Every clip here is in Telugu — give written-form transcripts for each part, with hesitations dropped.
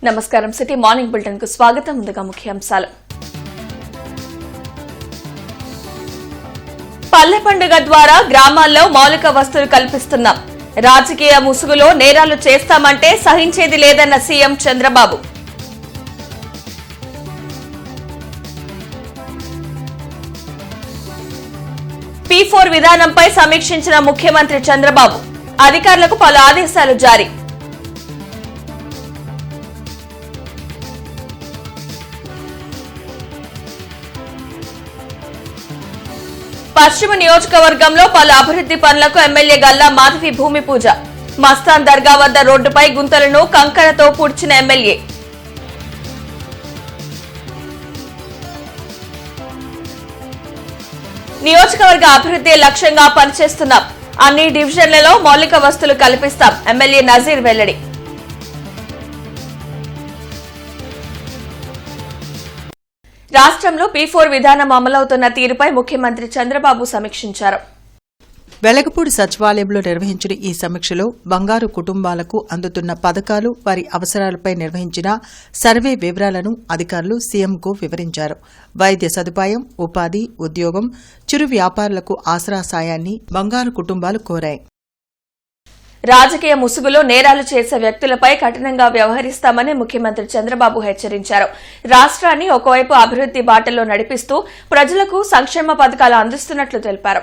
నమస్కారం. సిటీ మార్నింగ్ బులెటిన్ కు స్వాగతం. ముందుగా ముఖ్యాంశాలు. పల్లె పండుగ ద్వారా గ్రామాల్లో మౌలిక వసతులు కల్పిస్తున్నాం. రాజకీయ ముసుగులో నేరాలు చేస్తామంటే సహించేది లేదన్న సీఎం చంద్రబాబు. P4 విధానంపై సమీక్షించిన ముఖ్యమంత్రి చంద్రబాబు. అధికారులకు పలు ఆదేశాలు జారీ. పశ్చిమ నియోజకవర్గంలో పలు అభివృద్ది పనులకు ఎమ్మెల్యే గల్లా మాధవి భూమి పూజ. మస్తాన్ దర్గా వద్ద రోడ్డుపై గుంతలను కంకరతో పూడ్చిన ఎమ్మెల్యే. నియోజకవర్గ అభివృద్ధి లక్ష్యంగా పనిచేస్తున్నాం. అన్ని డివిజన్లలో మౌలిక వసతులు కల్పిస్తాం. ఎమ్మెల్యే నజీర్ వెల్లడి. రాష్ట్రంలో P4 విధానం అమలవుతున్న తీరుపై ముఖ్యమంత్రి చంద్రబాబు సమీక్షించారు. వెలగపూడి సచివాలయంలో నిర్వహించిన ఈ సమీక్షలో బంగారు కుటుంబాలకు అందుతున్న పథకాలు, వారి అవసరాలపై నిర్వహించిన సర్వే వివరాలను అధికారులు సీఎంకు వివరించారు. వైద్య సదుపాయం, ఉపాధి, ఉద్యోగం, చిరు వ్యాపారులకు ఆసరా సాయాన్ని బంగారు కుటుంబాలు కోరాయి. రాజకీయ ముసుగులో నేరాలు చేసే వ్యక్తులపై కఠినంగా వ్యవహరిస్తామని ముఖ్యమంత్రి చంద్రబాబు హెచ్చరించారు. రాష్ట్రాన్ని ఒకవైపు అభివృద్ది బాటలో నడిపిస్తూ ప్రజలకు సంక్షేమ పథకాలు అందిస్తున్నట్లు తెలిపారు.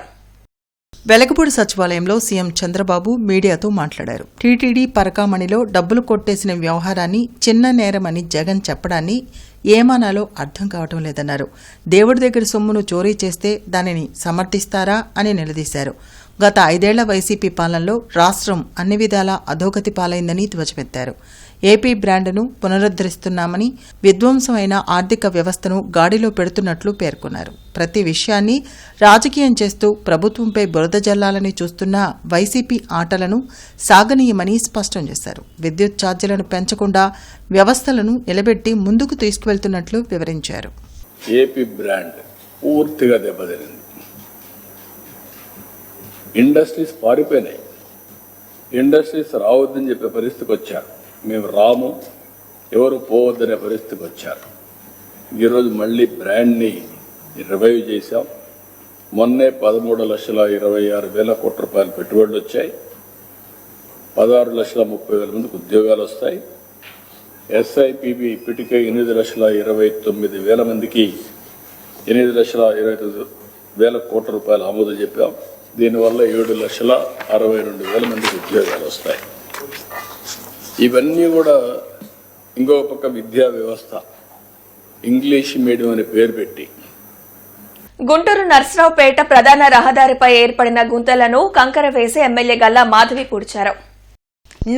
వెలగపూడి సచివాలయంలో సీఎం చంద్రబాబు మీడియాతో మాట్లాడారు. టీటీడీ పరకామణిలో డబ్బులు కొట్టేసిన వ్యవహారాన్ని చిన్న నేరమని జగన్ చెప్పడాన్ని ఏమానాలో అర్థం కావటం లేదన్నారు. దేవుడి దగ్గర సొమ్మును చోరీ చేస్తే దానిని సమర్థిస్తారా అని నిలదీశారు. గత 5 ఏళ్ల వైసీపీ పాలనలో రాష్ట్రం అన్ని విధాలా అధోగతి పాలైందని ధ్వజమెత్తారు. ఏపీ బ్రాండ్ను పునరుద్దరిస్తున్నామని, విధ్వంసమైన ఆర్థిక వ్యవస్థను గాడిలో పెడుతున్నట్లు పేర్కొన్నారు. ప్రతి విషయాన్ని రాజకీయం చేస్తూ ప్రభుత్వంపై బురద జల్లాలని చూస్తున్న వైసీపీ ఆటలను సాగనీయమని స్పష్టం చేశారు. విద్యుత్ ఛార్జీలను పెంచకుండా వ్యవస్థలను నిలబెట్టి ముందుకు తీసుకువెళ్తున్నట్లు వివరించారు. ఏపీ బ్రాండ్ పూర్తిగా దెబ్బతినింది. ఇండస్ట్రీస్ పారిపోయినాయి. ఇండస్ట్రీస్ రావద్దని చెప్పే పరిస్థితికి వచ్చారు. మేము రాము, ఎవరు పోవద్దనే పరిస్థితికి వచ్చారు. ఈరోజు మళ్ళీ బ్రాండ్ని రివైవ్ చేశాం. మొన్నే 13,26,000 కోట్ల రూపాయలు పెట్టుబడులు వచ్చాయి. 16,30,000 మందికి ఉద్యోగాలు వస్తాయి. ఎస్ఐపిబి ఇప్పటికే 8,29,000 మందికి 8,29,000 కోట్ల రూపాయలు ఆమోదం చెప్పాం. దీనివల్ల 7,62,000 మందికి ఉద్యోగాలు వస్తాయి. ఇవన్నీ కూడా ఇంకో పక్క విద్యా వ్యవస్థ ఇంగ్లీష్ మీడియం అనే పేరు పెట్టి గుంటూరు నర్సరావుపేట ప్రధాన రహదారిపై ఏర్పడిన గుంతలను కంకర వేసి ఎమ్మెల్యే గల్లా మాధవి పూడ్చారు.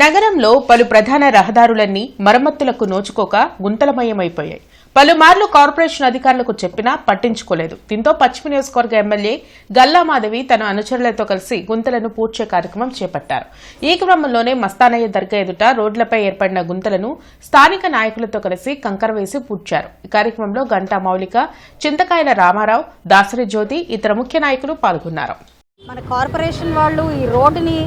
నగరంలో పలు ప్రధాన రహదారులన్నీ మరమ్మతులకు నోచుకోక గుంతలమయమైపోయాయి. పలుమార్లు కార్పొరేషన్ అధికారులకు చెప్పినా పట్టించుకోలేదు. దీంతో పశ్చిమ నియోజకవర్గ ఎమ్మెల్యే గల్లా మాధవి తన అనుచరులతో కలిసి గుంతలను పూడ్చే కార్యక్రమం చేపట్టారు. ఈ క్రమంలోనే మస్తానయ్య దర్గా ఎదుట రోడ్లపై ఏర్పడిన గుంతలను స్థానిక నాయకులతో కలిసి కంకర వేసి పూడ్చారు. ఈ కార్యక్రమంలో గంటా మౌలిక, చింతకాయల రామారావు, దాసరి జ్యోతి, ఇతర ముఖ్య నాయకులు పాల్గొన్నారు. మన కార్పొరేషన్ వాళ్ళు ఈ రోడ్డుని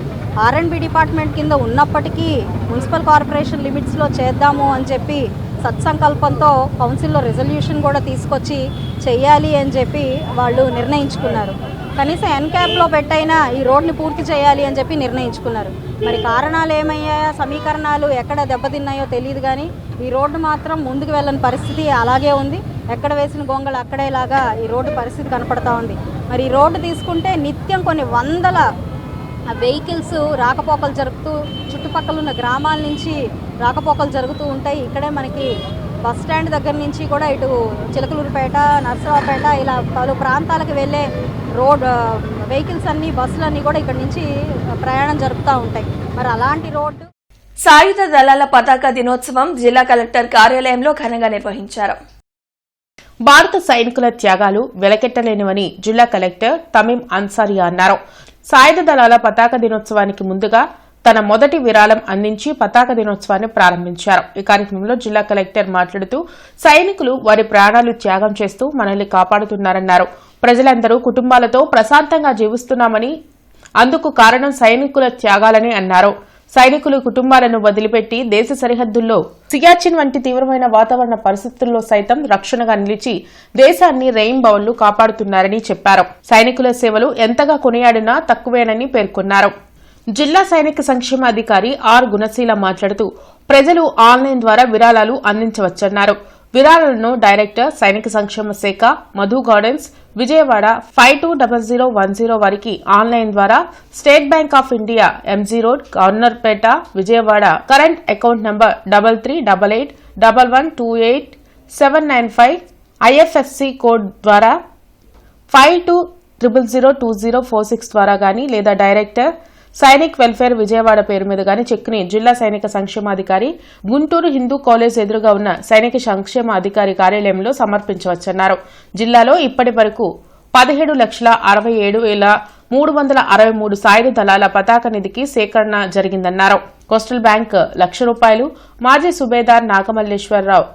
R&B డిపార్ట్మెంట్ కింద ఉన్నప్పటికీ మున్సిపల్ కార్పొరేషన్ లిమిట్స్లో చేద్దాము అని చెప్పి సత్సంకల్పంతో కౌన్సిల్లో రెజల్యూషన్ కూడా తీసుకొచ్చి చెయ్యాలి అని చెప్పి వాళ్ళు నిర్ణయించుకున్నారు. కనీసం ఎన్క్యాప్లో పెట్టైనా ఈ రోడ్ని పూర్తి చేయాలి అని చెప్పి నిర్ణయించుకున్నారు. మరి కారణాలు ఏమయ్యాయో, సమీకరణాలు ఎక్కడ దెబ్బతిన్నాయో తెలియదు, కానీ ఈ రోడ్డు మాత్రం ముందుకు వెళ్ళని పరిస్థితి అలాగే ఉంది. ఎక్కడ వేసిన గొంగళ అక్కడేలాగా ఈ రోడ్డు పరిస్థితి కనపడతా ఉంది. మరి ఈ రోడ్డు తీసుకుంటే నిత్యం కొన్ని వందల వెహికల్స్ రాకపోకలు జరుగుతూ చుట్టుపక్కల ఉన్న గ్రామాల నుంచి రాకపోకలు జరుగుతూ ఉంటాయి. ఇక్కడే మనకి బస్ స్టాండ్ దగ్గర నుంచి కూడా ఇటు చిలకలూరుపేట, నర్సరావుపేట ఇలా పలు ప్రాంతాలకు వెళ్ళే రోడ్ వెహికల్స్ అన్ని, బస్సులన్నీ కూడా ఇక్కడ నుంచి ప్రయాణం జరుపుతూ ఉంటాయి. మరి అలాంటి రోడ్డు. సాయుధ దళాల పతాక దినోత్సవం జిల్లా కలెక్టర్ కార్యాలయంలో ఘనంగా నిర్వహించారు. భారత సైనికుల త్యాగాలు వెలకెట్టలేనివని జిల్లా కలెక్టర్ తమీం అన్సారియా అన్నారు. సాయుధ దళాల పతాక దినోత్సవానికి ముందుగా తన మొదటి విరాళం అందించి పతాక దినోత్సవాన్ని ప్రారంభించారు. ఈ కార్యక్రమంలో జిల్లా కలెక్టర్ మాట్లాడుతూ సైనికులు వారి ప్రాణాలు త్యాగం చేస్తూ మనల్ని కాపాడుతున్నారన్నారు. ప్రజలందరూ కుటుంబాలతో ప్రశాంతంగా జీవిస్తున్నామని, అందుకు కారణం సైనికుల త్యాగాలని అన్నారు. సైనికులు కుటుంబాలను వదిలిపెట్టి దేశ సరిహద్దుల్లో సియాచిన్ వంటి తీవ్రమైన వాతావరణ పరిస్థితుల్లో సైతం రక్షణగా నిలిచి దేశాన్ని రెయిన్బౌళ్లు కాపాడుతున్నారని చెప్పారు. సైనికుల సేవలు ఎంతగా కొనియాడినా తక్కువేనని పేర్కొన్నారు. జిల్లా సైనిక సంక్షేమ అధికారి ఆర్ గుణశీల మాట్లాడుతూ ప్రజలు ఆన్లైన్ ద్వారా విరాళాలు అందించవచ్చన్నారు. విరాళాలను డైరెక్టర్ సైనిక సంక్షేమ శాఖ మధు గార్డెన్స్ విజయవాడ 520010 వారికి ఆన్లైన్ ద్వారా state bank of India MG road Governorpet Vijayawada current account number 338811287995 IFSC code ద్వారా 52002046 ద్వారా గాని లేదా డైరెక్టర్ సైనిక్ వెల్ఫేర్ విజయవాడ పేరు మీద గాని చెక్ని జిల్లా సైనిక సంక్షేమాధికారి గుంటూరు హిందూ కాలేజ్ ఎదురుగా ఉన్న సైనిక సంక్షేమ అధికారి కార్యాలయంలో సమర్పించవచ్చన్నారు. జిల్లాలో ఇప్పటి వరకు 17,67,363 సాయుధ దళాల పతాక నిధికి సేకరణ జరిగిందన్నారు. కోస్టల్ బ్యాంక్ ₹1,00,000, మాజీ సుబేదార్ నాగమల్లేశ్వరరావు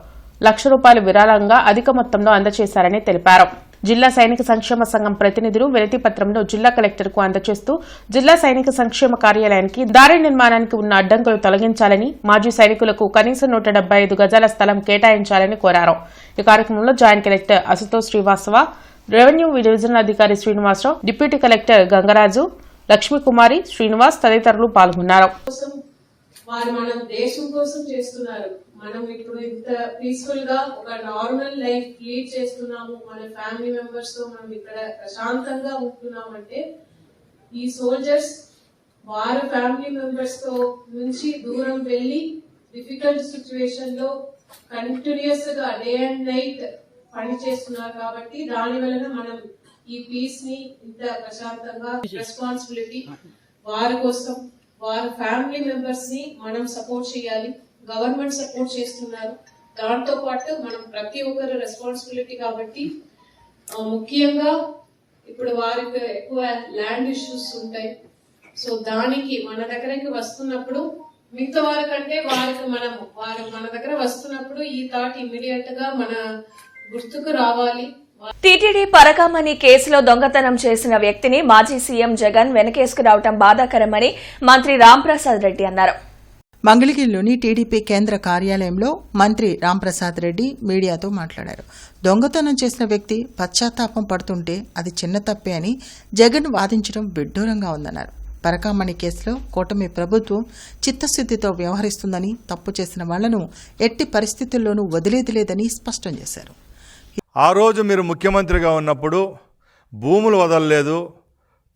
₹1,00,000 విరాళంగా అధిక మొత్తంలో అందజేశారని తెలిపారు. జిల్లా సైనిక సంక్షేమ సంఘం ప్రతినిధులు వినతి పత్రంలో జిల్లా కలెక్టర్కు అందజేస్తూ జిల్లా సైనిక సంక్షేమ కార్యాలయానికి దారి నిర్మాణానికి ఉన్న అడ్డంకులు తొలగించాలని, మాజీ సైనికులకు కనీసం 175 గజాల స్థలం కేటాయించాలని కోరారు. ఈ కార్యక్రమంలో joint collector Ashutosh Srivastava, revenue divisional అధికారి శ్రీనివాసరావు, డిప్యూటీ కలెక్టర్ గంగరాజు, లక్ష్మీకుమారి, శ్రీనివాస్ తదితరులు పాల్గొన్నారు. వారు మన దేశం కోసం చేస్తున్నారు. మనం ఇప్పుడు ఇంత పీస్ఫుల్ గా ఒక నార్మల్ లైఫ్ లీడ్ చేస్తున్నాము, మన ఫ్యామిలీ మెంబర్స్ తో మనం ఇక్కడ ప్రశాంతంగా ఉంటున్నాం అంటే ఈ సోల్జర్స్ వారి ఫ్యామిలీ మెంబర్స్ తో నుంచి దూరం వెళ్లి డిఫికల్ట్ సిచ్యువేషన్ లో కంటిన్యూస్ గా డే అండ్ నైట్ పని చేస్తున్నారు. కాబట్టి దాని వలన మనం ఈ పీస్ ని ఇంత ప్రశాంతంగా రెస్పాన్సిబిలిటీ వారి కోసం వారి ఫ్యామిలీ మెంబర్స్ ని మనం సపోర్ట్ చేయాలి. గవర్నమెంట్ సపోర్ట్ చేస్తున్నారు, దాంతో పాటు మనం ప్రతి ఒక్కరు రెస్పాన్సిబిలిటీ. కాబట్టి ముఖ్యంగా ఇప్పుడు వారికి ఎక్కువ ల్యాండ్ ఇష్యూస్ ఉంటాయి. సో దానికి మన దగ్గరికి వస్తున్నప్పుడు మిగతా వారికంటే వారికి వారు మన దగ్గర వస్తున్నప్పుడు ఈ థాట్ ఇమ్మీడియట్ గా మన గుర్తుకు రావాలి. టీటీడీ పరకామణి కేసులో దొంగతనం చేసిన వ్యక్తిని మాజీ సీఎం జగన్ వెనకేసుకురావడం బాధాకరమని మంత్రి రాంప్రసాద్ రెడ్డి అన్నారు. మంగళగిరిలోని టీడీపీ కేంద్ర కార్యాలయంలో మంత్రి రాంప్రసాద్ రెడ్డి మీడియాతో మాట్లాడారు. దొంగతనం చేసిన వ్యక్తి పశ్చాత్తాపం పడుతుంటే అది చిన్న తప్పే అని జగన్ వాదించడం విడ్డూరంగా ఉందన్నారు. పరకామణి కేసులో కూటమి ప్రభుత్వం చిత్తశుద్దితో వ్యవహరిస్తుందని, తప్పు చేసిన వాళ్లను ఎట్టి పరిస్థితుల్లోనూ వదిలేది లేదని స్పష్టం చేశారు. ఆ రోజు మీరు ముఖ్యమంత్రిగా ఉన్నప్పుడు భూములు వదలలేదు,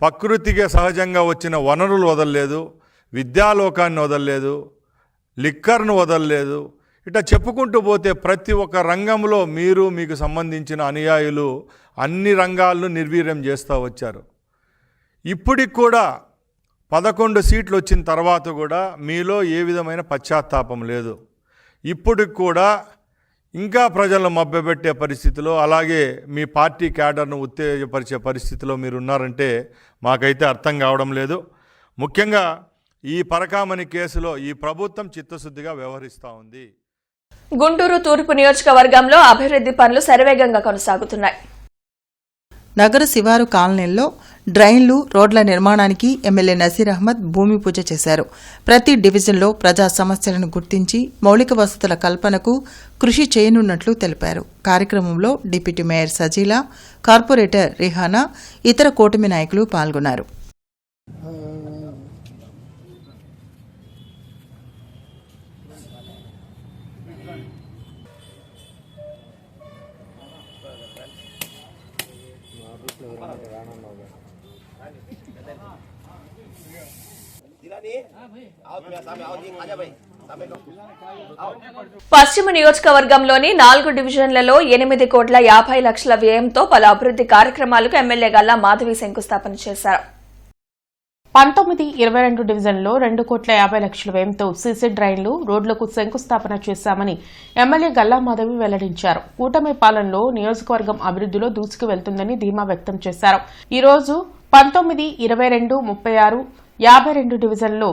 ప్రకృతికి సహజంగా వచ్చిన వనరులు వదలలేదు, విద్యాలోకాన్ని వదలలేదు, లిక్కర్ను వదలలేదు. ఇట్లా చెప్పుకుంటూ పోతే ప్రతి ఒక్క రంగంలో మీరు మీకు సంబంధించిన అనుయాయులు అన్ని రంగాలను నిర్వీర్యం చేస్తూ వచ్చారు. ఇప్పటికి కూడా 11 సీట్లు వచ్చిన తర్వాత కూడా మీలో ఏ విధమైన పశ్చాత్తాపం లేదు. ఇప్పటికి కూడా ఇంకా ప్రజలను మభ్యపెట్టే పరిస్థితిలో, అలాగే మీ పార్టీ క్యాడర్ను ఉత్తేజపరిచే పరిస్థితిలో మీరు ఉన్నారంటే మాకైతే అర్థం కావడం లేదు. ముఖ్యంగా ఈ పరకామణి కేసులో ఈ ప్రభుత్వం చిత్తశుద్ధిగా వ్యవహరిస్తూ ఉంది. గుంటూరు తూర్పు నియోజకవర్గంలో అభివృద్ది పనులు శరవేగంగా కొనసాగుతున్నాయి. నగర శివారు కాలనీల్లో డ్రైన్లు, రోడ్ల నిర్మాణానికి ఎమ్మెల్యే నసీర్ అహ్మద్ భూమి పూజ చేశారు. ప్రతి డివిజన్లో ప్రజా సమస్యలను గుర్తించి మౌలిక వసతుల కల్పనకు కృషి చేయనున్నట్లు తెలిపారు. కార్యక్రమంలో deputy mayor Sajila, corporator Rihana, ఇతర కూటమి నాయకులు పాల్గొన్నారు. పశ్చిమ నియోజకవర్గంలోని 4 డివిజన్లలో 8,50,00,000 వ్యయంతో పలు అభివృద్ది కార్యక్రమాలకు ఎమ్మెల్యే గల్లా మాధవి శంకుస్థాపన చేశారు. 19, 22 డివిజన్లో 2,50,00,000 వ్యయంతో సీసీ డ్రైన్లు, రోడ్లకు శంకుస్థాపన చేశామని ఎమ్మెల్యే గల్లా మాధవి వెల్లడించారు. కూటమి పాలనలో నియోజకవర్గం అభివృద్దిలో దూసుకు వెళ్తుందని ధీమా వ్యక్తం చేశారు. ఈ రోజు 19, 22, 36, 52 డివిజన్లో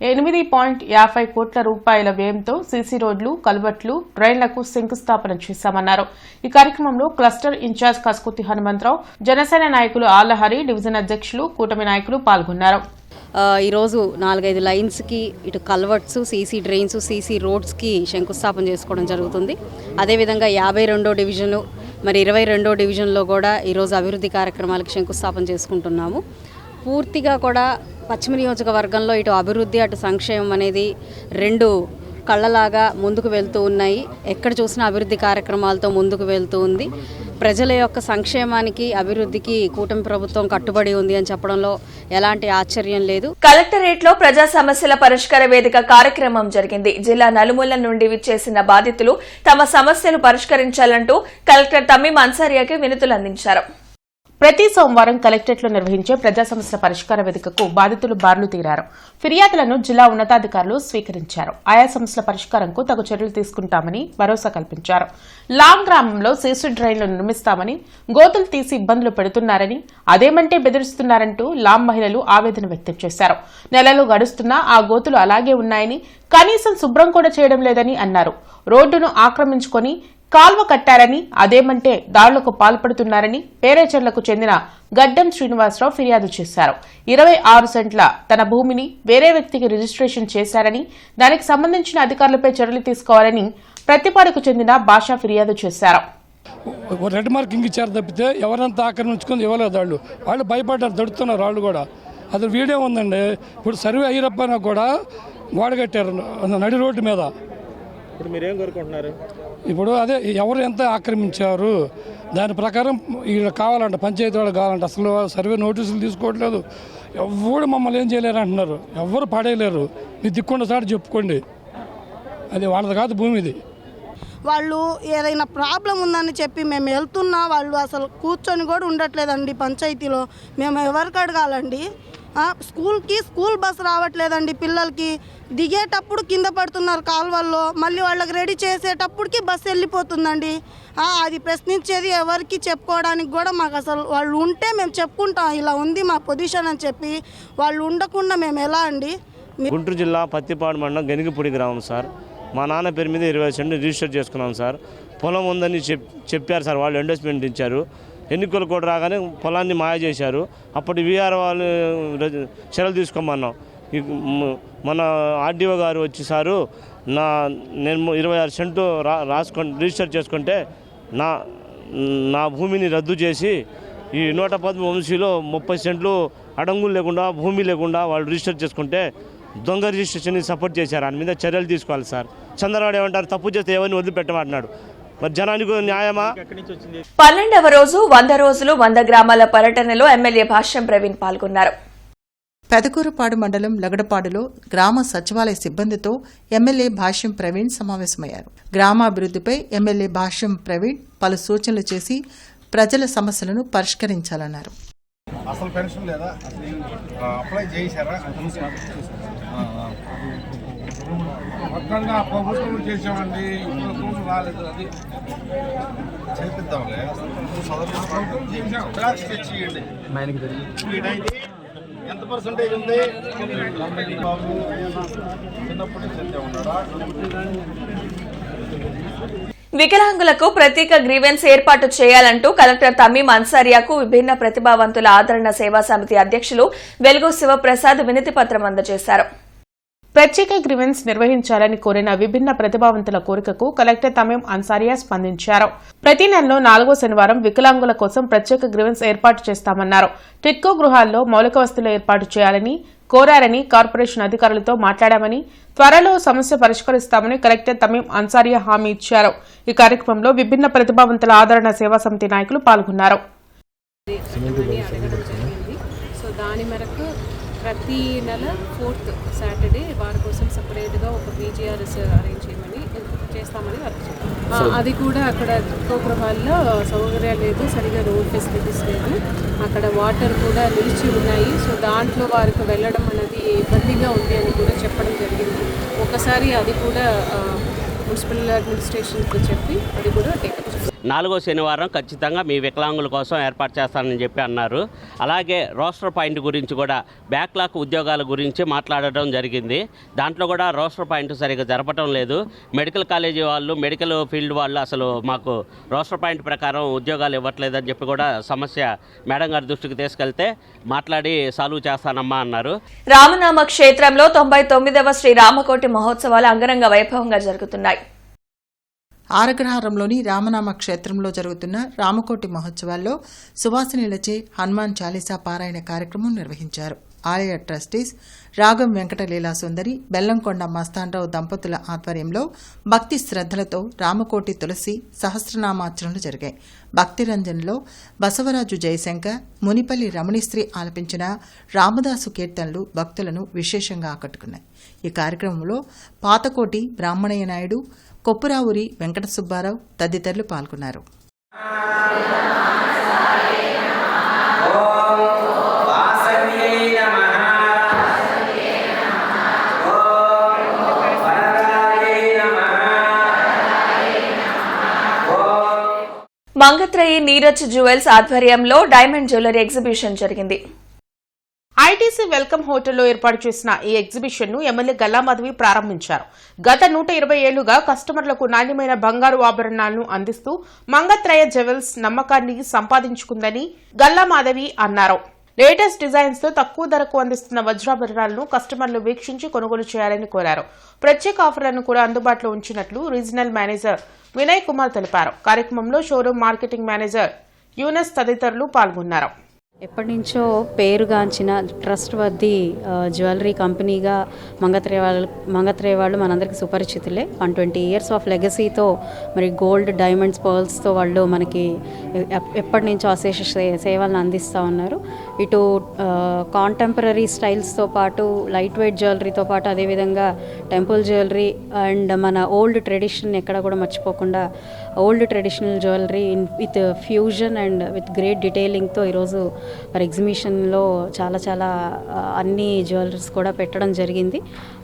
8.50 కోట్ల రూపాయల వ్యయంతో సీసీ రోడ్లు, కల్వర్ట్లు, డ్రైన్లకు శంకుస్థాపన చేశామన్నారు. ఈ కార్యక్రమంలో క్లస్టర్ ఇన్ఛార్జ్ కస్కుతి హనుమంతరావు, జనసేన నాయకులు ఆళ్లహరి, డివిజన్ అధ్యక్షులు, కూటమి నాయకులు పాల్గొన్నారు. ఈరోజు 4-5 లైన్స్కి ఇటు కల్వర్ట్స్, సీసీ డ్రైన్స్, సీసీ రోడ్స్కి శంకుస్థాపన చేసుకోవడం జరుగుతుంది. అదేవిధంగా 52వ డివిజను మరి 22వ డివిజన్లో కూడా ఈరోజు అభివృద్ధి కార్యక్రమాలకు శంకుస్థాపన చేసుకుంటున్నాము. పూర్తిగా కూడా పశ్చిమ నియోజకవర్గంలో ఇటు అభివృద్ధి అటు సంక్షేమం అనేది రెండు కళ్ళలాగా ముందుకు వెళ్తూ ఉన్నాయి. ఎక్కడ చూసినా అభివృద్ధి కార్యక్రమాలతో ముందుకు వెళ్తూ ఉంది. ప్రజల యొక్క సంక్షేమానికి అభివృద్ధికి కూటమి ప్రభుత్వం కట్టుబడి ఉంది అని చెప్పడంలో ఎలాంటి ఆశ్చర్యం లేదు. కలెక్టరేట్ లో ప్రజా సమస్యల పరిష్కార వేదిక కార్యక్రమం జరిగింది. జిల్లా నలుమూలల నుండి విచ్చేసిన బాధితులు తమ సమస్యలు పరిష్కరించాలంటూ కలెక్టర్ తమీం అన్సారియాకి వినతులు అందించారు. ప్రతి సోమవారం కలెక్టరేట్లో నిర్వహించే ప్రజా సమస్యల పరిష్కార వేదికకు బాధితులు బార్లు తీరారు. ఫిర్యాదులను జిల్లా ఉన్నతాధికారులు స్వీకరించారు. ఆయా సమస్యల పరిష్కారంకు తగు చర్యలు తీసుకుంటామని భరోసా కల్పించారు. లాంగ్ గ్రామంలో సీసీ డ్రైన్లు నిర్మిస్తామని, గోతులు తీసి ఇబ్బందులు పెడుతున్నారని, అదేమంటే బెదిరిస్తున్నారంటూ లాం మహిళలు ఆవేదన వ్యక్తం చేశారు. నెలలు గడుస్తున్నా ఆ గోతులు అలాగే ఉన్నాయని, కనీసం శుభ్రం కూడా చేయడం లేదని అన్నారు. రోడ్డును ఆక్రమించుకొని కాల్వ కట్టారని, అదేమంటే దాడులకు పాల్పడుతున్నారని పేరేచర్లకు చెందిన గడ్డం శ్రీనివాసరావు ఫిర్యాదు చేశారు. 26 సెంట్ల తన భూమిని వేరే వ్యక్తికి రిజిస్ట్రేషన్ చేశారని, దానికి సంబంధించిన అధికారులపై చర్యలు తీసుకోవాలని ప్రతిపాడుకు చెందిన భాషా ఫిర్యాదు చేశారు. రెడ్ మార్కింగ్ ఇచ్చారు తప్పితే ఎవరంతా ఆక్రమించుకొని ఇవ్వలేదు. వాళ్ళు భయపడ్డారు, దొడుతున్నారు వాళ్ళు కూడా. అది వీడియో ఉందండి. ఇప్పుడు సర్వే అయ్యరప్పన కూడా గోడ కట్టారు నడి రోడ్డు మీద. ఇప్పుడు మీరేం కోరుకుంటున్నారు? ఇప్పుడు అదే ఎవరు ఎంత ఆక్రమించారు దాని ప్రకారం వీళ్ళు కావాలంట, పంచాయతీ వాళ్ళు కావాలంట. అసలు సర్వే నోటీసులు తీసుకోవట్లేదు. ఎవరు మమ్మల్ని ఏం చేయలేరు అంటున్నారు. ఎవరు పడేయలేరు. మీరు దిక్కుండా సార్ చెప్పుకోండి, అది వాళ్ళది కాదు భూమి. ఇది వాళ్ళు ఏదైనా ప్రాబ్లం ఉందని చెప్పి మేము వెళ్తున్నా వాళ్ళు అసలు కూర్చొని కూడా ఉండట్లేదండి. పంచాయతీలో మేము ఎవరికి అడగాలండి? స్కూల్ బస్ రావట్లేదండి. పిల్లలకి దిగేటప్పుడు కింద పడుతున్నారు కాలువల్లో, మళ్ళీ వాళ్ళకి రెడీ చేసేటప్పటికి బస్సు వెళ్ళిపోతుందండి. అది ప్రశ్నించేది ఎవరికి చెప్పుకోవడానికి కూడా మాకు అసలు వాళ్ళు ఉంటే మేము చెప్పుకుంటాం ఇలా ఉంది మా పొజిషన్ అని చెప్పి. వాళ్ళు ఉండకుండా మేము ఎలా అండి? గుంటూరు జిల్లా పత్తిపాడు మండలం గనిగిపూడి గ్రామం సార్. మా నాన్న పేరు మీద 20 సెంట్లు రిజిస్టర్ చేసుకున్నాం సార్. పొలం ఉందని చెప్పారు సార్. వాళ్ళు ఎండోస్మెంట్ ఇచ్చారు. ఎన్నికలు కూడా రాగానే పొలాన్ని మాయ చేశారు. అప్పటి వీఆర్ వాళ్ళు చర్యలు తీసుకోమన్నాం. మన ఆర్డీఓ గారు వచ్చి సారు నేను 26 సెంట్లు రిజిస్టర్ చేసుకుంటే నా భూమిని రద్దు చేసి ఈ 110 వంశీలో 30 సెంట్లు అడంగులు లేకుండా భూమి లేకుండా వాళ్ళు రిజిస్టర్ చేసుకుంటే దొంగ రిజిస్ట్రేషన్ సపోర్ట్ చేశారు. దాని మీద చర్యలు తీసుకోవాలి సార్. చంద్రబాబు ఏమంటారు? తప్పు చేస్తే ఎవరిని వదిలిపెట్టమంటున్నాడు. మరి జనానికి న్యాయమా? 12వ రోజు 100 రోజులు 100 గ్రామాల పర్యటనలో ఎమ్మెల్యే భాష్యం ప్రవీణ్ పాల్గొన్నారు. పెదకూరుపాడు మండలం లగడపాడులో గ్రామ సచివాలయ సిబ్బందితో ఎమ్మెల్యే భాష్యం ప్రవీణ్ సమావేశమయ్యారు. గ్రామాభివృద్ధిపై ఎమ్మెల్యే భాష్యం ప్రవీణ్ పలు సూచనలు చేసి ప్రజల సమస్యలను పరిష్కరించాలన్నారు. అసలు పెన్షన్ లేదా? అప్లై చేశారా? మొత్తంగా ప్రభుత్వం చేసామండి. ఇప్పుడు రాలేదు, అది చేపిద్దాంలే. తెచ్చియండి. ఎంత పర్సెంటేజ్ ఉంది? బాబు చిన్నప్పటి నుంచి ఉన్నాడా? వికలాంగులకు ప్రత్యేక గ్రీవెన్స్ ఏర్పాటు చేయాలంటూ కలెక్టర్ తమీం అన్సారియాకు విభిన్న ప్రతిభావంతుల ఆదరణ సేవా సమితి అధ్యక్షులు వెలుగు శివప్రసాద్ వినతి పత్రం అందజేశారు. ప్రత్యేక గ్రీవెన్స్ నిర్వహించాలని కోరిన విభిన్న ప్రతిభావంతుల కోరికకు కలెక్టర్ తమీం అన్సారియా స్పందించారు. ప్రతి నెలలో 4వ శనివారం వికలాంగుల కోసం ప్రత్యేక గ్రీవెన్స్ ఏర్పాటు చేస్తామన్నారు. టిట్కో గృహాల్లో మౌలిక వసతులు ఏర్పాటు చేయాలని కోరారని, కార్పొరేషన్ అధికారులతో మాట్లాడామని, త్వరలో సమస్య పరిష్కరిస్తామని కలెక్టర్ తమీం అన్సారియా హామీ ఇచ్చారు. ఈ కార్యక్రమంలో విభిన్న ప్రతిభావంతుల ఆదరణ సేవా సమితి నాయకులు పాల్గొన్నారు. దాని మేరకు ప్రతి నెల 4th సాటర్డే వారి కోసం సపరేట్గా ఒక పీజీఆర్ఎస్ అరేంజ్ చేయమని చేస్తామని వర్క్ చేస్తాం. అది కూడా అక్కడ టిట్కో గృహాల్లో సౌకర్యాలు లేదు, సరిగా రోడ్ ఫెసిలిటీస్ లేదు, అక్కడ వాటర్ కూడా నిలిచి ఉన్నాయి. సో దాంట్లో వారికి వెళ్ళడం అనేది ఇబ్బందిగా ఉంది అని కూడా చెప్పడం జరిగింది. ఒకసారి అది కూడా మున్సిపల్ అడ్మినిస్ట్రేషన్కి చెప్పి అది కూడా టేకప్ చేస్తాం. 4వ శనివారం ఖచ్చితంగా మీ వికలాంగుల కోసం ఏర్పాటు చేస్తానని చెప్పి అన్నారు. అలాగే రోస్టర్ పాయింట్ గురించి కూడా బ్యాక్లాగ్ ఉద్యోగాల గురించి మాట్లాడడం జరిగింది. దాంట్లో కూడా రోస్టర్ పాయింట్ సరిగ్గా జరపడం లేదు. మెడికల్ కాలేజీ వాళ్ళు, మెడికల్ ఫీల్డ్ వాళ్ళు అసలు మాకు రోస్టర్ పాయింట్ ప్రకారం ఉద్యోగాలు ఇవ్వట్లేదని చెప్పి కూడా సమస్య మేడం గారి దృష్టికి తీసుకెళ్తే మాట్లాడి సాల్వ్ చేస్తానమ్మా అన్నారు. రామనామ క్షేత్రంలో 99వ శ్రీ రామకోటి మహోత్సవాలు అంగరంగ వైభవంగా జరుగుతున్నాయి. ఆరగ్రహారంలోని రామనామ క్షేత్రంలో జరుగుతున్న రామకోటి మహోత్సవాల్లో సువాసినిలచే హనుమాన్ చాలీసా పారాయణ కార్యక్రమం నిర్వహించారు. ఆలయ ట్రస్టీస్ రాగం వెంకటలీలా సుందరి, బెల్లంకొండ మస్తాన్రావు దంపతుల ఆధ్వర్యంలో భక్తి శ్రద్ధలతో రామకోటి తులసి సహస్రనామార్చనలు జరిగాయి. భక్తి రంజన్లో బసవరాజు జయశంకర్, మునిపల్లి రమణీశ్రీ ఆలపించిన రామదాసు కీర్తనలు భక్తులను విశేషంగా ఆకట్టుకున్నాయి. ఈ కార్యక్రమంలో పాతకోటి బ్రాహ్మణయ్య నాయుడు, కొప్పురావురి వెంకట సుబ్బారావు తదితరులు పాల్గొన్నారు. మంగత్రయి నీరజ్ జ్యువెల్స్ ఆధ్వర్యంలో డైమండ్ జ్యువెలరీ ఎగ్జిబిషన్ జరిగింది. ఐటీసీ వెల్కమ్ హోటల్లో ఏర్పాటు చేసిన ఈ ఎగ్జిబిషన్ ను ఎమ్మెల్యే గల్లా మాధవి ప్రారంభించారు. గత 120 ఏళ్లుగా కస్టమర్లకు నాణ్యమైన బంగారు ఆభరణాలను అందిస్తూ మంగత్రయ జ్యువెల్స్ నమ్మకాన్ని సంపాదించుకుందని గల్లా మాధవి అన్నారు. లేటెస్ట్ డిజైన్స్ తో తక్కువ ధరకు అందిస్తున్న వజ్రాభరణాలను కస్టమర్లు వీక్షించి కొనుగోలు చేయాలని కోరారు. ప్రత్యేక ఆఫర్లను కూడా అందుబాటులో ఉంచినట్లు రీజనల్ మేనేజర్ వినయ్ కుమార్ తెలిపారు. కార్యక్రమంలో షోరూమ్ మార్కెటింగ్ మేనేజర్ యూనస్ తదితరులు పాల్గొన్నారు. ఎప్పటి నుంచో పేరుగాంచిన ట్రస్ట్ వర్ది జ్యువెలరీ కంపెనీగా మంగత్రయ వాళ్ళు మనందరికీ సుపరిచితులే. 120 years ఆఫ్ లెగసీతో మరి గోల్డ్, డైమండ్స్, పర్ల్స్తో వాళ్ళు మనకి ఎప్పటి నుంచో అశేష సేవలను అందిస్తూ ఉన్నారు. ఇటు కాంటెంపరీ స్టైల్స్తో పాటు లైట్ వెయిట్ జ్యువెలరీతో పాటు అదేవిధంగా టెంపుల్ జ్యువెలరీ అండ్ మన ఓల్డ్ ట్రెడిషన్ ఎక్కడ కూడా మర్చిపోకుండా old traditional jewellery with fusion and with great డీటెయిలింగ్తో ఈరోజు మరి ఎగ్జిబిషన్లో చాలా అన్ని జ్యువెలరీస్ కూడా పెట్టడం జరిగింది.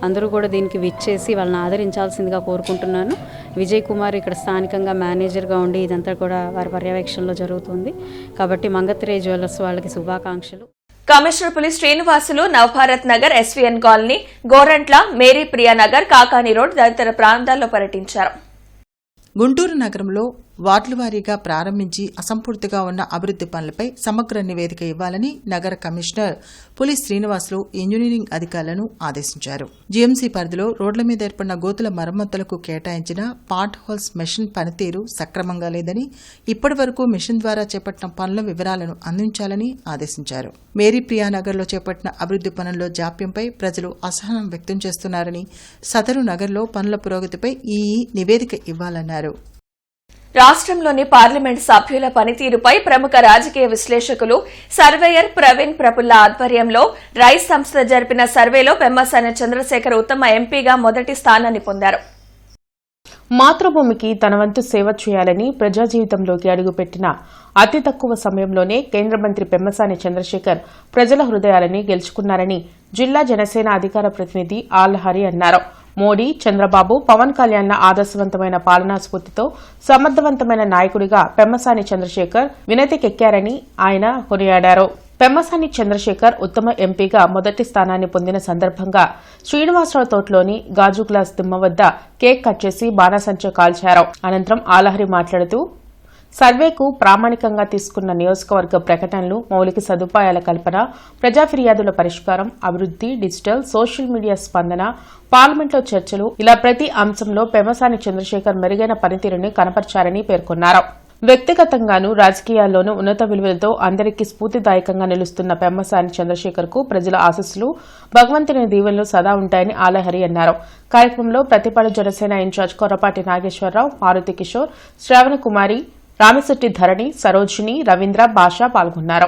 అందరూ కూడా దీనికి విచ్చేసి వాళ్ళని ఆదరించాల్సిందిగా కోరుకుంటున్నాను. విజయ్ కుమార్ ఇక్కడ స్థానికంగా మేనేజర్గా ఉండి ఇదంతా కూడా వారి పర్యవేక్షణలో జరుగుతుంది. కాబట్టి మంగత్రయ జ్యువెలర్స్ వాళ్ళకి శుభాకాంక్షలు. Commissioner Puli Srinivasulu Navabharat Nagar, SVN colony, Gorantla, Mary Priya Nagar, Kakani road తదితర ప్రాంతాల్లో పర్యటించారు. గుంటూరు నగరంలో వార్డుల వారీగా ప్రారంభించి అసంపూర్తిగా ఉన్న అభివృద్ది పనులపై సమగ్ర నివేదిక ఇవ్వాలని నగర కమిషనర్ పులి శ్రీనివాసులు ఇంజనీరింగ్ అధికారులను ఆదేశించారు. జీఎంసీ పరిధిలో రోడ్ల మీద ఏర్పడిన గోతుల మరమ్మతులకు కేటాయించిన పాట్ హోల్స్ మెషిన్ పనితీరు సక్రమంగా లేదని, ఇప్పటి వరకు మెషిన్ ద్వారా చేపట్టిన పనుల వివరాలను అందించాలని ఆదేశించారు. మేరీ ప్రియానగర్లో చేపట్టిన అభివృద్ది పనుల్లో జాప్యంపై ప్రజలు అసహనం వ్యక్తం చేస్తున్నారని, సదరు నగర్లో పనుల పురోగతిపై ఈ నివేదిక ఇవ్వాలన్నారు. రాష్ట్రంలోని పార్లమెంట్ సభ్యుల పనితీరుపై ప్రముఖ రాజకీయ విశ్లేషకులు సర్వేయర్ ప్రవీణ్ ప్రపుల్ల ఆధ్వర్యంలో రైస్ సంస్థ జరిపిన సర్వేలో పెమ్మసాని చంద్రశేఖర్ ఉత్తమ ఎంపీగా మొదటి స్థానాన్ని పొందారు. మాతృభూమికి తన వంతు సేవ చేయాలని ప్రజా జీవితంలోకి అడుగుపెట్టిన అతి తక్కువ సమయంలోనే కేంద్ర మంత్రి పెమ్మసాని చంద్రశేఖర్ ప్రజల హృదయాలని గెలుచుకున్నారని జిల్లా జనసేన అధికార ప్రతినిధి ఆల్హరి అన్నారు. మోడీ, చంద్రబాబు, పవన్ కళ్యాణ్ల ఆదర్శవంతమైన పాలనా స్ఫూర్తితో సమర్థవంతమైన నాయకుడిగా పెమ్మసాని చంద్రశేఖర్ వినతికెక్కారని ఆయన కొనియాడారు. పెమ్మసాని చంద్రశేఖర్ ఉత్తమ ఎంపీగా మొదటి స్థానాన్ని పొందిన సందర్భంగా శ్రీనివాసరావు తోటలోని గాజు గ్లాస్ దిమ్మ వద్ద కేక్ కట్ చేసి బాణసంచా కాల్చారు. అనంతరం ఆలహరి మాట్లాడుతూ సర్వేకు ప్రామాణికంగా తీసుకున్న నియోజకవర్గ ప్రకటనలు, మౌలిక సదుపాయాల కల్పన, ప్రజా ఫిర్యాదుల పరిష్కారం, అభివృద్ది, డిజిటల్, సోషల్ మీడియా స్పందన, పార్లమెంట్లో చర్చలు ఇలా ప్రతి అంశంలో పెమ్మసాని చంద్రశేఖర్ మెరుగైన పనితీరుని కనపర్చారని పేర్కొన్నారు. వ్యక్తిగతంగానూ రాజకీయాల్లోనూ ఉన్నత విలువలతో అందరికీ స్ఫూర్తిదాయకంగా నిలుస్తున్న పెమ్మసాని చంద్రశేఖర్ కు ప్రజల ఆశీస్సులు, భగవంతుని దీవెనలు సదా ఉంటాయని ఆలహరి అన్నారు. కార్యక్రమంలో ప్రతిపాడు జనసేన ఇన్ఛార్జ్ కొర్రపాటి నాగేశ్వరరావు, మారుతి కిషోర్, శ్రావణ కుమారి, రామిశెట్టి ధరణి, సరోజిని, రవీంద్ర, భాష పాల్గొన్నారు.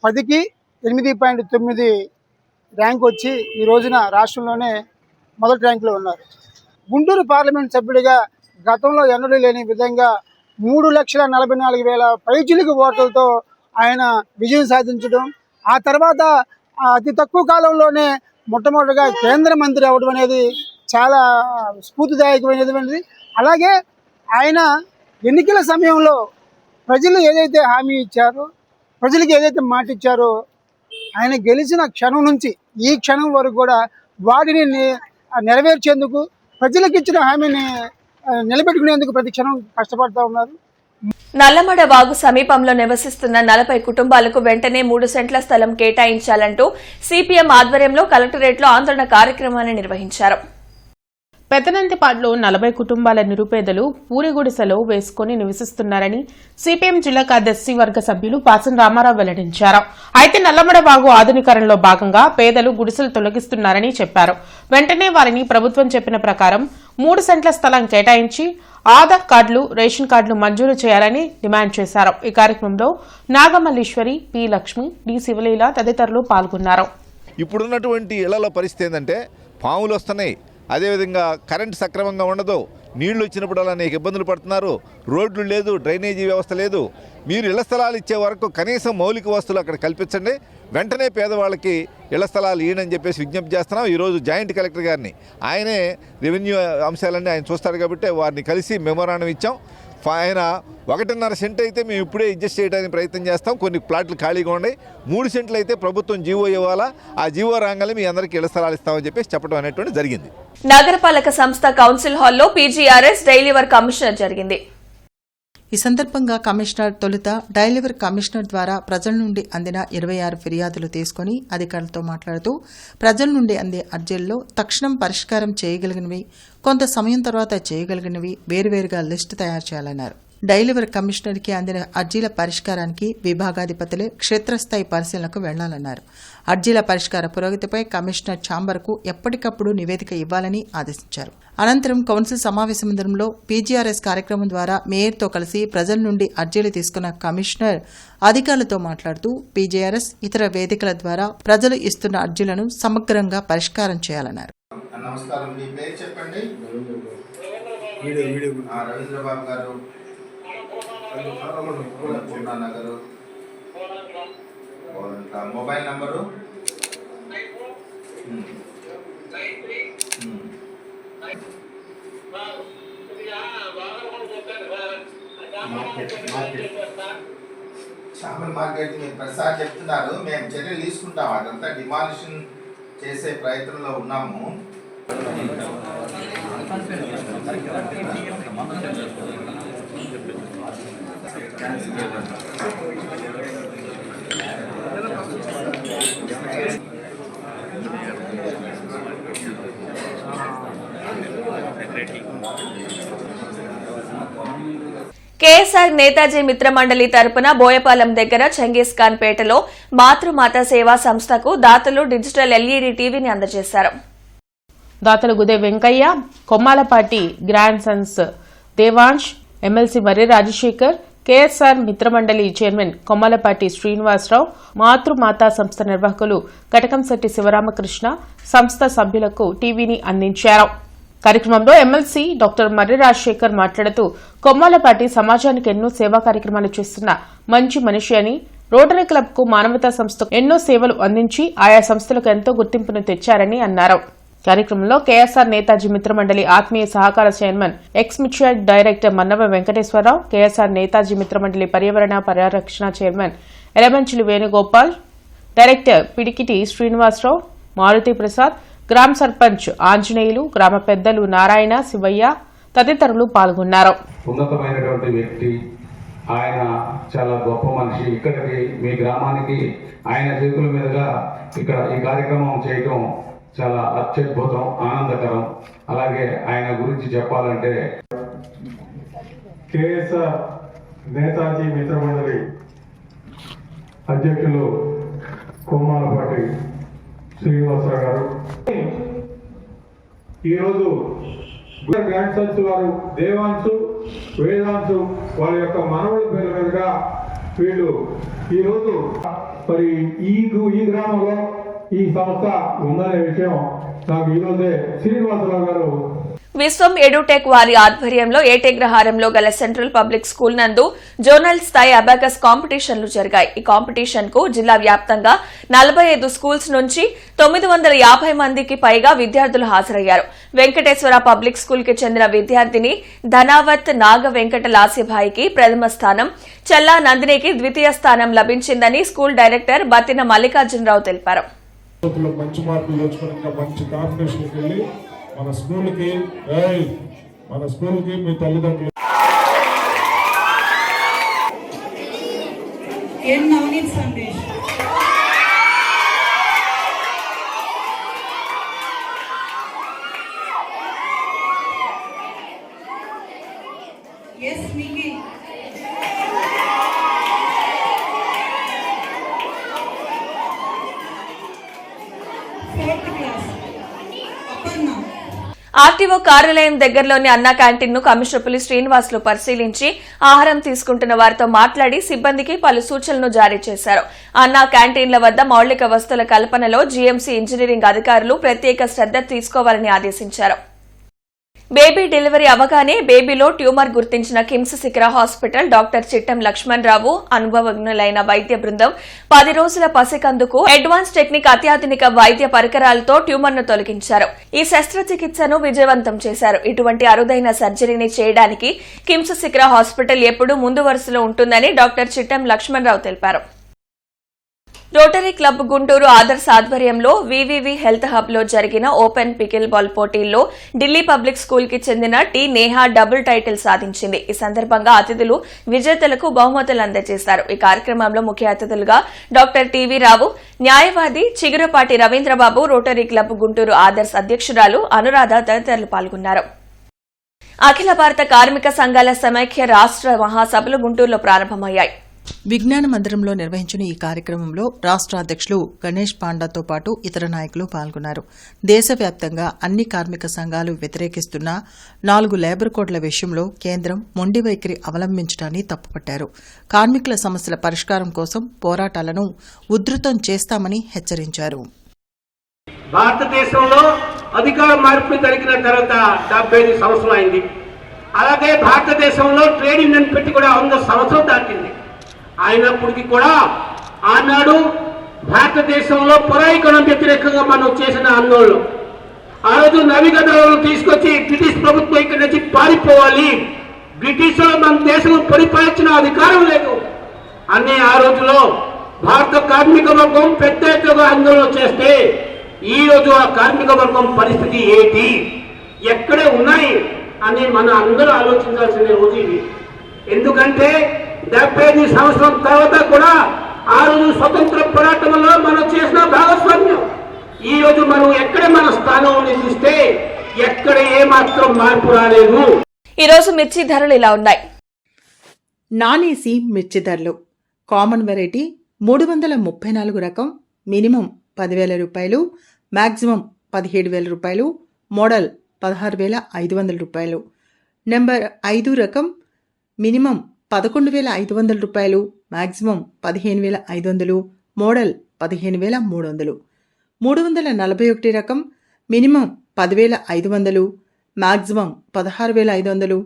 10కి 8.9 ర్యాంక్ వచ్చి ఈ రోజున రాష్ట్రంలోనే మొదటి ర్యాంకులో ఉన్నారు. గుంటూరు పార్లమెంట్ సభ్యుడిగా గతంలో ఎన్నడూ లేని విధంగా 3,44,000 పైచిలుకు ఓట్లతో ఆయన విజయం సాధించడం, ఆ తర్వాత అతి తక్కువ కాలంలోనే మొట్టమొదటిగా కేంద్ర మంత్రి అవ్వడం అనేది చాలా స్ఫూర్తిదాయకమైనటువంటిది. అలాగే ఆయన ఎన్నికల సమయంలో ప్రజలు ఏదైతే హామీ ఇచ్చారో, ప్రజలకు ఏదైతే మాట ఇచ్చారో, ఆయన గెలిచిన క్షణం నుంచి ఈ క్షణం వరకు కూడా వాటిని నెరవేర్చేందుకు, ప్రజలకు ఇచ్చిన హామీని నిలబెట్టుకునేందుకు ప్రతి క్షణం కష్టపడుతూ ఉన్నారు. నల్లమడ వాగు సమీపంలో నివసిస్తున్న 40 కుటుంబాలకు వెంటనే 3 సెంట్ల స్థలం కేటాయించాలంటూ సిపిఎం ఆధ్వర్యంలో కలెక్టరేట్లో ఆందోళన కార్యక్రమాన్ని నిర్వహించారు. పెదనందిపాడులో 40 కుటుంబాల నిరుపేదలు పూరి గుడిసెలో వేసుకుని నివసిస్తున్నారని సిపిఎం జిల్లా కార్యదర్శి వర్గ సభ్యులు పాసం రామారావు వెల్లడించారు. అయితే నల్లమడ వాగు ఆధునీకరణలో భాగంగా పేదలు గుడిసెలు తొలగిస్తున్నారని చెప్పారు. వెంటనే వారిని ప్రభుత్వం చెప్పిన ప్రకారం 3 సెంట్ల స్థలం కేటాయించి ఆధార్ కార్డులు, రేషన్ కార్డులు మంజూరు చేయాలని డిమాండ్ చేశారు. ఈ కార్యక్రమంలో నాగమల్లీశ్వరి, పి లక్ష్మి, డి శివలీల తదితరులు పాల్గొన్నారు. ఇప్పుడున్నటువంటి ఇళ్లలో పరిస్థితి ఏంటంటే పాములు వస్తున్నాయి, అదేవిధంగా కరెంటు సక్రమంగా ఉండదు, నీళ్లు వచ్చినప్పుడల్లా అనేక ఇబ్బందులు పడుతున్నారు, రోడ్లు లేదు, డ్రైనేజీ వ్యవస్థ లేదు. మీరు ఇళ్ల స్థలాలు ఇచ్చే వరకు కనీసం మౌలిక వస్తువులు అక్కడ కల్పించండి, వెంటనే పేదవాళ్ళకి ఇళ్ల స్థలాలు ఇవ్వనని చెప్పేసి విజ్ఞప్తి చేస్తున్నాం. ఈరోజు జాయింట్ కలెక్టర్ గారిని, ఆయనే రెవెన్యూ అంశాలన్నీ ఆయన చూస్తారు కాబట్టి వారిని కలిసి మెమోరాండం ఇచ్చాం. ఆయన 1.5 సెంట్ అయితే మేము ఇప్పుడే అడ్జస్ట్ చేయడానికి ప్రయత్నం చేస్తాం. కొన్ని ప్లాట్లు ఖాళీగా ఉన్నాయి. 3 సెంట్లు అయితే ప్రభుత్వం జీవో ఇవ్వాలా, ఆ జీవో రాగానే మీ అందరికీ ఇళ్ల స్థలాలు ఇస్తామని చెప్పేసి చెప్పడం అనేటువంటి జరిగింది. నగరపాలక సంస్థ కౌన్సిల్ హాల్లో పీజీఆర్ఎస్ డైలీ వర్క్ కమిషనర్ జరిగింది. ఈ సందర్భంగా కమిషనర్ తొలుత డైలీవర్ కమిషనర్ ద్వారా ప్రజల నుండి అందిన 26 ఫిర్యాదులు తీసుకుని అధికారులతో మాట్లాడుతూ ప్రజల నుండి అందే అర్జీల్లో తక్షణం పరిష్కారం చేయగలిగినవి, కొంత సమయం తర్వాత చేయగలిగినవి వేరువేరుగా లిస్టు తయారు చేయాలన్నారు. డైలీవర్ కమిషనర్కి అందిన అర్జీల పరిష్కారానికి విభాగాధిపతులే క్షేత్రస్థాయి పరిశీలనకు వెళ్లాలన్నారు. అర్జీల పరిష్కార పురోగతిపై కమిషనర్ ఛాంబర్కు ఎప్పటికప్పుడు నివేదిక ఇవ్వాలని ఆదేశించారు. అనంతరం కౌన్సిల్ సమావేశ మందిరంలో పీజీఆర్ఎస్ కార్యక్రమం ద్వారా మేయర్తో కలిసి ప్రజల నుండి అర్జీలు తీసుకున్న కమిషనర్ అధికారులతో మాట్లాడుతూ పీజీఆర్ఎస్ ఇతర వేదికల ద్వారా ప్రజలు ఇస్తున్న అర్జీలను సమగ్రంగా పరిష్కారం చేయాలన్నారు. నమస్కారం, మీ పేరు చెప్పండి. రవీంద్రబాబు గారు, పూర్ణానగర్, మొబైల్ నంబరు చేపల మార్కెట్ మీరు ప్రసాద్ చెప్తున్నారు. మేము చర్యలు తీసుకుంటాం, అదంతా డిమాలిషన్ చేసే ప్రయత్నంలో ఉన్నాము. కేఎస్ఆర్ నేతాజీ మిత్రమండలి తరపున బోయపాలెం దగ్గర చెంగీస్ ఖాన్ పేటలో మాతృమాత సేవా సంస్థకు దాతలు డిజిటల్ ఎల్ఈడీ టీవీని అందజేశారు. దాతలు Gude Venkayya, Kommalapati grand sons Devansh, MLC Marri Rajasekhar, KSR మిత్రమండలి చైర్మన్ కొమ్మలపాటి శ్రీనివాసరావు, మాతృమాతా సంస్థ నిర్వాహకులు కటకంశెట్టి శివరామకృష్ణ సంస్థ సభ్యులకు టీవీని అందించారు. కార్యక్రమంలో ఎమ్మెల్సీ డాక్టర్ మర్రి రాజశేఖర్ మాట్లాడుతూ కొమ్మాలపాటి సమాజానికి ఎన్నో సేవా కార్యక్రమాలు చేస్తున్న మంచి మనిషి అని, రోటరీ క్లబ్ కు మానవతా సంస్థకు ఎన్నో సేవలు అందించి ఆయా సంస్థలకు ఎంతో గుర్తింపును తెచ్చారని అన్నారు. కార్యక్రమంలో కేఎస్ఆర్ నేతాజీ మిత్రమండలి ఆత్మీయ సహకార chairman ex mutual director Mannava Venkateswararao, KSR Netaji మిత్రమండలి పర్యావరణ పరిరక్షణ చైర్మన్ ఎలమంచిలి వేణుగోపాల్, డైరెక్టర్ పిడికిటి శ్రీనివాసరావు, మారుతి ప్రసాద్, గ్రామ సర్పంచ్ ఆంజనేయులు, గ్రామ పెద్దలు నారాయణ, శివయ్య తదితరులు పాల్గొన్నారు. ఉన్నతమైనటువంటి వ్యక్తి ఆయన, చాలా గొప్ప మనిషి. ఇక్కడికి మీ గ్రామానికి ఆయన చేతుల మీదుగా ఇక్కడ ఈ కార్యక్రమం చేయడం చాలా అత్యద్భుతం, ఆనందకరం. అలాగే ఆయన గురించి చెప్పాలంటే కేఎస్ఆర్ నేతాజీ మిత్రమండలి అధ్యక్షులు కొమ్మాలపాటి శ్రీనివాసరావు గారు, ఈరోజు గ్రాండ్ సన్స్ వారు దేవాంశు, వేదాంశు వాళ్ళ యొక్క మనవల పేరు మీదుగా వీళ్ళు ఈరోజు మరి ఈ గ్రామంలో ఈ సంస్థ ఉందనే విషయం నాకు ఈరోజే శ్రీనివాసరావు గారు విశ్వం ఎడ్యుటెక్ వారి ఆధ్వర్యంలో ఏటేగ్రహారంలో గల సెంట్రల్ పబ్లిక్ స్కూల్ నందు జోనల్ స్థాయి అబాకస్ కాంపిటీషన్లు జరిగాయి. ఈ కాంపిటీషన్ కు జిల్లా వ్యాప్తంగా 45 స్కూల్స్ నుంచి 950 మందికి పైగా విద్యార్థులు హాజరయ్యారు. వెంకటేశ్వర పబ్లిక్ స్కూల్ కి చెందిన విద్యార్థిని ధనావత్ నాగ వెంకట లాస్యభాయికి ప్రథమ స్థానం, చల్లా నందినికి ద్వితీయ స్థానం లభించిందని స్కూల్ డైరెక్టర్ బత్తిన మల్లికార్జునరావు తెలిపారు. మంచి మార్కులు తెచ్చుకొని ఇంకా మంచి కాంపిటీషన్కి వెళ్ళి మన స్కూల్కి మీ తల్లిదండ్రులు సందేశ్ ఆర్టీఓ కార్యాలయం దగ్గరలోని అన్నా క్యాంటీన్ ను కమిషనర్ పులి శ్రీనివాసులు పరిశీలించి ఆహారం తీసుకుంటున్న వారితో మాట్లాడి సిబ్బందికి పలు సూచనలు జారీ చేశారు. అన్నా క్యాంటీన్ల వద్ద మౌలిక వసతుల కల్పనలో జీఎంసీ ఇంజనీరింగ్ అధికారులు ప్రత్యేక శ్రద్ధ తీసుకోవాలని ఆదేశించారు. బేబీ డెలివరీ అవగానే బేబీలో ట్యూమర్ గుర్తించిన కిమ్స్ శిఖర హాస్పిటల్ డాక్టర్ చిట్టం లక్ష్మణ్ రావు అనుభవజ్ఞులైన వైద్య బృందం 10 రోజుల పసికందుకు అడ్వాన్స్ టెక్నిక్ అత్యాధునిక వైద్య పరికరాలతో ట్యూమర్ ను తొలగించారు. ఈ శస్త్రచికిత్సను విజయవంతం చేశారు. ఇటువంటి అరుదైన సర్జరీని చేయడానికి కిమ్స్ శిఖర హాస్పిటల్ ఎప్పుడూ ముందు వరుసలో ఉంటుందని డాక్టర్ చిట్టం లక్ష్మణ్ రావు తెలిపారు. రోటరీ క్లబ్ గుంటూరు ఆదర్శ్ ఆధ్వర్యంలో వివివి హెల్త్ హబ్ లో జరిగిన ఓపెన్ పికిల్ బాల్ పోటీల్లో ఢిల్లీ పబ్లిక్ స్కూల్ కి చెందిన టి నేహా డబుల్ టైటిల్ సాధించింది. ఈ సందర్భంగా అతిథులు విజేతలకు బహుమతులు అందజేశారు. ఈ కార్యక్రమంలో ముఖ్య అతిథులుగా డాక్టర్ టివి రావు, న్యాయవాది చిగురపాటి రవీంద్రబాబు, రోటరీ క్లబ్ గుంటూరు ఆదర్శ్ అధ్యక్షురాలు అనురాధ తదితరులు పాల్గొన్నారు. అఖిల భారత కార్మిక సంఘాల సమైక్య రాష్ట్ర మహాసభలు గుంటూరులో ప్రారంభమయ్యాయి. విజ్ఞాన మందిరంలో నిర్వహించిన ఈ కార్యక్రమంలో రాష్ట్ర అధ్యక్షులు గణేష్ పాండాతో పాటు ఇతర నాయకులు పాల్గొన్నారు. దేశవ్యాప్తంగా అన్ని కార్మిక సంఘాలు వ్యతిరేకిస్తున్న 4 లేబర్ కోడ్ల విషయంలో కేంద్రం మొండి వైఖరి అవలంబించడాన్ని తప్పుపట్టారు. కార్మికుల సమస్యల పరిష్కారం కోసం పోరాటాలను ఉధృతం చేస్తామని హెచ్చరించారు. భారతదేశంలో అధికార మార్పు జరిగిన తర్వాత 75 సంవత్సరం అయింది. అలాగే భారతదేశంలో ట్రేడ్ యూనియన్ పెట్టి కూడా 100 సంవత్సరం దాటింది. అయినప్పటికీ కూడా ఆనాడు భారతదేశంలో పురాయికణం వ్యతిరేకంగా మనం చేసిన ఆందోళన, ఆ రోజు నవీకరణలు తీసుకొచ్చి బ్రిటిష్ ప్రభుత్వం ఇక్కడి నుంచి పారిపోవాలి, బ్రిటిష్ మన దేశం పరిపాలించిన అధికారం లేదు అనే ఆ రోజులో భారత కార్మిక వర్గం పెద్ద ఎత్తుగా ఆందోళన చేస్తే ఈ రోజు ఆ కార్మిక వర్గం పరిస్థితి ఏంటి, ఎక్కడే ఉన్నాయి అని మనం అందరూ ఆలోచించాల్సిన రోజు ఇది. ఎందుకంటే 75 సంవత్సరం తర్వాత కూడా ఆ రోజు స్వతంత్ర పోరాటంలో మనం చేసిన భాగస్వామ్యం ఈ రోజు మనం ఎక్కడ మన స్థానం చూస్తే ఎక్కడ ఏమాత్రం మార్పు రాలేదు. ఈ రోజు మిర్చి ధరలు ఇలా ఉన్నాయి. నాన్ ఏసీ మిర్చి ధరలు కామన్ వెరైటీ 334 రకం మినిమం 10,000 రూపాయలు, మ్యాక్సిమం 17,000 రూపాయలు, మోడల్ 16,500 రూపాయలు. నెంబర్ 5 రకం మినిమం 11,500 రూపాయలు, మ్యాక్సిమం 15,500, మోడల్ 15,300. 341 రకం minimum 10,500, maximum 16,500,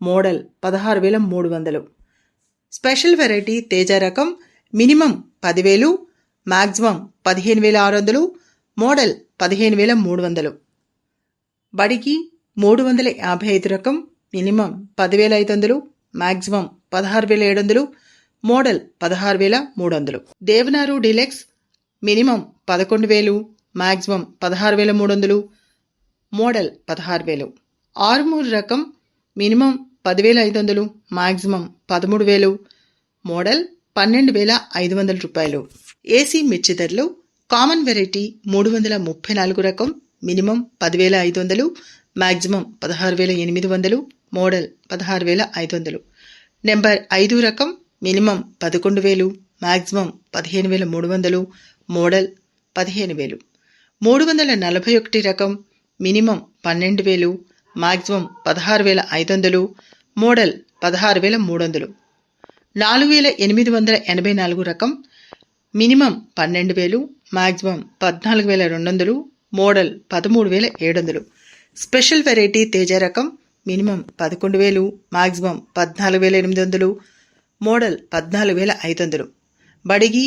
model 16,300. Special variety Teja రకం మినిమం 10,000, మ్యాక్సిమం 15,600, మోడల్ 15,300. బడికి 355 రకం మినిమం 10,500, మ్యాక్సిమం 16,700, మోడల్ 16,300. దేవనారు deluxe minimum 11,000, maximum 16,300, model 16,000. Armoor రకం మినిమం 10,500, మ్యాక్సిమం 13,000, మోడల్ 12,500 రూపాయలు. ఏసీ మిర్చి ధరలు కామన్ వెరైటీ 334 రకం మినిమం 10,500, మ్యాక్సిమం 16,800, మోడల్ 16,500. నెంబర్ 5 రకం మినిమం 11,000, మ్యాక్సిమం 15,300, మోడల్ 15,000. 341 రకం మినిమం 12,000, మ్యాక్సిమం 16,500, మోడల్ 16,300. 4,884 రకం minimum 12,000, maximum 14,200, model 13,700. Special variety Teja రకం మినిమం 11,000, మాక్సిమం 14,800, మోడల్ 14,500. బడిగి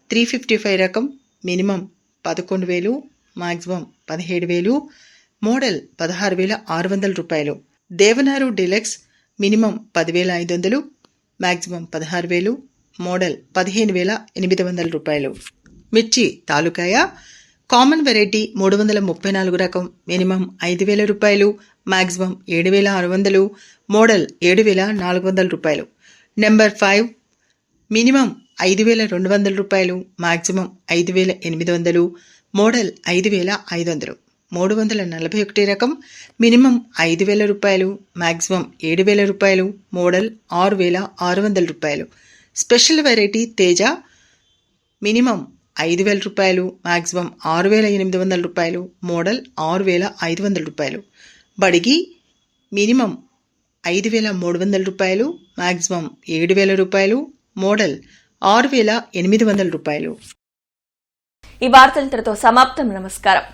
355 రకం మినిమం 11,000, మాక్సిమం 17,000, మోడల్ 16,600 రూపాయలు. దేవనారు డీలక్స్ మినిమం 10,500, మాక్సిమం 16,000, మోడల్ 15,800 రూపాయలు. మిర్చి తాలూకాయ కామన్ వెరైటీ 334 రకం మినిమం 5,000 రూపాయలు, మాక్సిమం 7,600, మోడల్ 7,400 రూపాయలు. నెంబర్ 5 మినిమం 5,200 రూపాయలు, మాక్సిమం 5,800, మోడల్ 5,500. 341 రకం మినిమం 5,000 రూపాయలు, మాక్సిమం 7,000 రూపాయలు, మోడల్ 6,600 రూపాయలు. స్పెషల్ వెరైటీ తేజ మినిమం 5,000 రూపాయలు, మాక్సిమం 6,800 రూపాయలు, మోడల్ 6,500 రూపాయలు. బడిగి మినిమం 5,300 రూపాయలు, మాక్సిమం 7,000 రూపాయలు, మోడల్ 6,800 రూపాయలు. ఈ వార్తలు ఇంతటితో సమాప్తం. నమస్కారం.